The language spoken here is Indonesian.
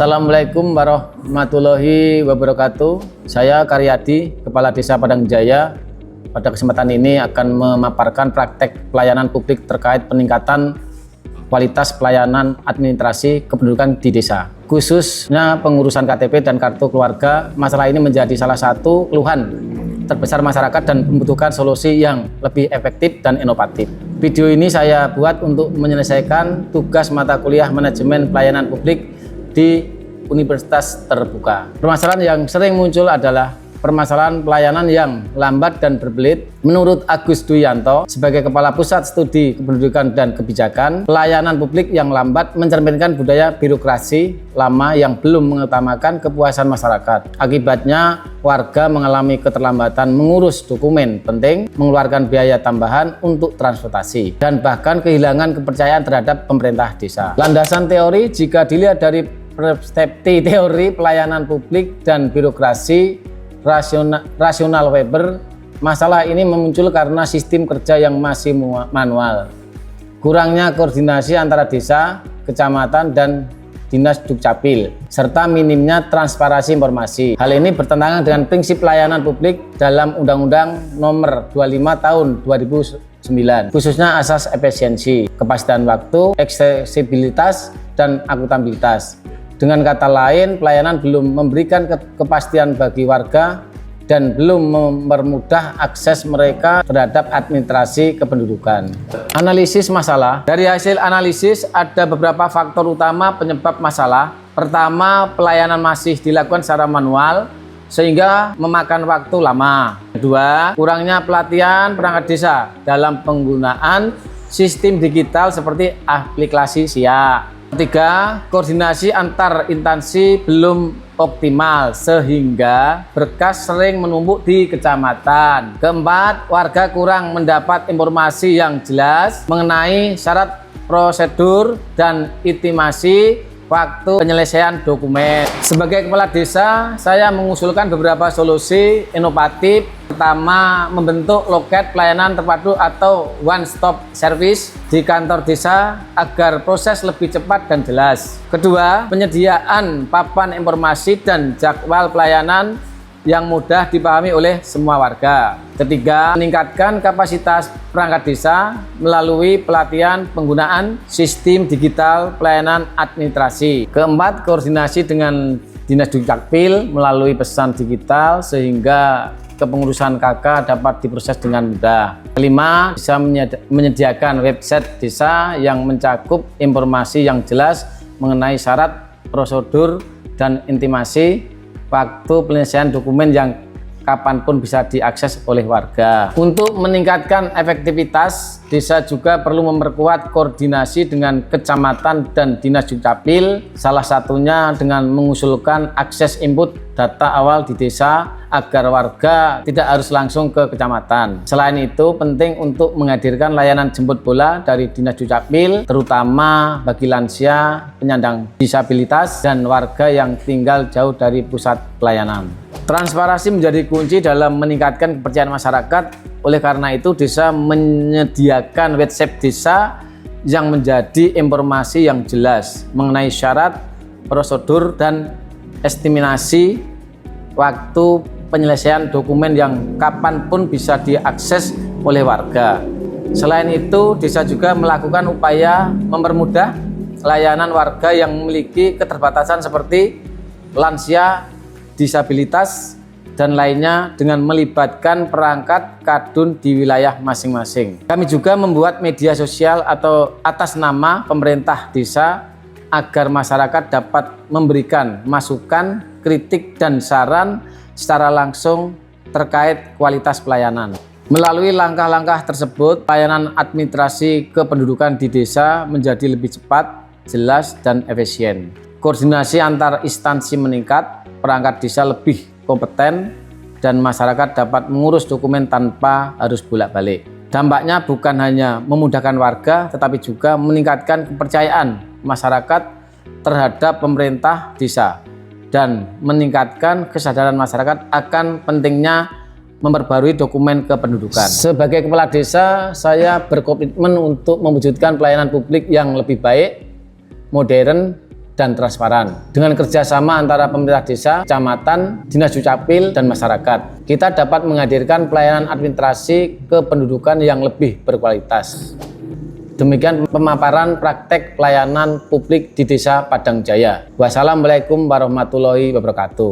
Assalamualaikum warahmatullahi wabarakatuh. Saya Karyadi, Kepala Desa Padang Jaya. Pada kesempatan ini akan memaparkan praktek pelayanan publik terkait peningkatan kualitas pelayanan administrasi kependudukan di desa. Khususnya pengurusan KTP dan kartu keluarga, masalah ini menjadi salah satu keluhan terbesar masyarakat dan membutuhkan solusi yang lebih efektif dan inovatif. Video ini saya buat untuk menyelesaikan tugas mata kuliah manajemen pelayanan publik di Universitas Terbuka. Permasalahan yang sering muncul adalah permasalahan pelayanan yang lambat dan berbelit. Menurut Agus Duyanto, sebagai Kepala Pusat Studi Kependudukan dan Kebijakan, pelayanan publik yang lambat mencerminkan budaya birokrasi lama yang belum mengutamakan kepuasan masyarakat. Akibatnya, warga mengalami keterlambatan mengurus dokumen penting, mengeluarkan biaya tambahan untuk transportasi, dan bahkan kehilangan kepercayaan terhadap pemerintah desa. Landasan teori, jika dilihat dari perspektif teori pelayanan publik dan birokrasi rasional Weber, masalah ini muncul karena sistem kerja yang masih manual, kurangnya koordinasi antara desa, kecamatan, dan dinas dukcapil, serta minimnya transparansi informasi. Hal ini bertentangan dengan prinsip pelayanan publik dalam Undang-Undang Nomor 25 Tahun 2009, khususnya asas efisiensi, kepastian waktu, aksesibilitas, dan akuntabilitas. Dengan kata lain, pelayanan belum memberikan kepastian bagi warga dan belum mempermudah akses mereka terhadap administrasi kependudukan. Analisis masalah. Dari hasil analisis ada beberapa faktor utama penyebab masalah. Pertama, pelayanan masih dilakukan secara manual sehingga memakan waktu lama. Kedua, kurangnya pelatihan perangkat desa dalam penggunaan sistem digital seperti aplikasi SIA. Ketiga, koordinasi antar instansi belum optimal sehingga berkas sering menumpuk di kecamatan. Keempat, warga kurang mendapat informasi yang jelas mengenai syarat prosedur dan intimasi waktu penyelesaian dokumen. Sebagai kepala desa, saya mengusulkan beberapa solusi inovatif. Pertama, membentuk loket pelayanan terpadu atau one stop service di kantor desa agar proses lebih cepat dan jelas. Kedua, penyediaan papan informasi dan jadwal pelayanan yang mudah dipahami oleh semua warga. Ketiga, meningkatkan kapasitas perangkat desa melalui pelatihan penggunaan sistem digital pelayanan administrasi. Keempat, koordinasi dengan dinas dukcapil melalui pesan digital sehingga kepengurusan KK dapat diproses dengan mudah. Kelima, bisa menyediakan website desa yang mencakup informasi yang jelas mengenai syarat, prosedur, dan intimasi waktu penyelesaian dokumen yang kapanpun bisa diakses oleh warga. Untuk meningkatkan efektivitas, desa juga perlu memperkuat koordinasi dengan kecamatan dan dinas dukcapil, salah satunya dengan mengusulkan akses input data awal di desa agar warga tidak harus langsung ke kecamatan. Selain itu, penting untuk menghadirkan layanan jemput bola dari dinas dukcapil, terutama bagi lansia, penyandang disabilitas, dan warga yang tinggal jauh dari pusat pelayanan. Transparansi menjadi kunci dalam meningkatkan kepercayaan masyarakat. Oleh karena itu, desa menyediakan website desa yang menjadi informasi yang jelas mengenai syarat, prosedur, dan estimasi waktu penyelesaian dokumen yang kapanpun bisa diakses oleh warga. Selain itu, desa juga melakukan upaya mempermudah layanan warga yang memiliki keterbatasan seperti lansia, disabilitas, dan lainnya dengan melibatkan perangkat kadun di wilayah masing-masing. Kami juga membuat media sosial atau atas nama pemerintah desa agar masyarakat dapat memberikan masukan, kritik, dan saran secara langsung terkait kualitas pelayanan. Melalui langkah-langkah tersebut, pelayanan administrasi kependudukan di desa menjadi lebih cepat, jelas, dan efisien. Koordinasi antar instansi meningkat, perangkat desa lebih kompeten, dan masyarakat dapat mengurus dokumen tanpa harus bolak-balik. Dampaknya bukan hanya memudahkan warga, tetapi juga meningkatkan kepercayaan masyarakat terhadap pemerintah desa dan meningkatkan kesadaran masyarakat akan pentingnya memperbarui dokumen kependudukan. Sebagai kepala desa, saya berkomitmen untuk mewujudkan pelayanan publik yang lebih baik, modern, dan transparan. Dengan kerjasama antara pemerintah desa, kecamatan, dinas dukcapil, dan masyarakat, kita dapat menghadirkan pelayanan administrasi kependudukan yang lebih berkualitas. Demikian pemaparan praktek pelayanan publik di Desa Padang Jaya. Wassalamualaikum warahmatullahi wabarakatuh.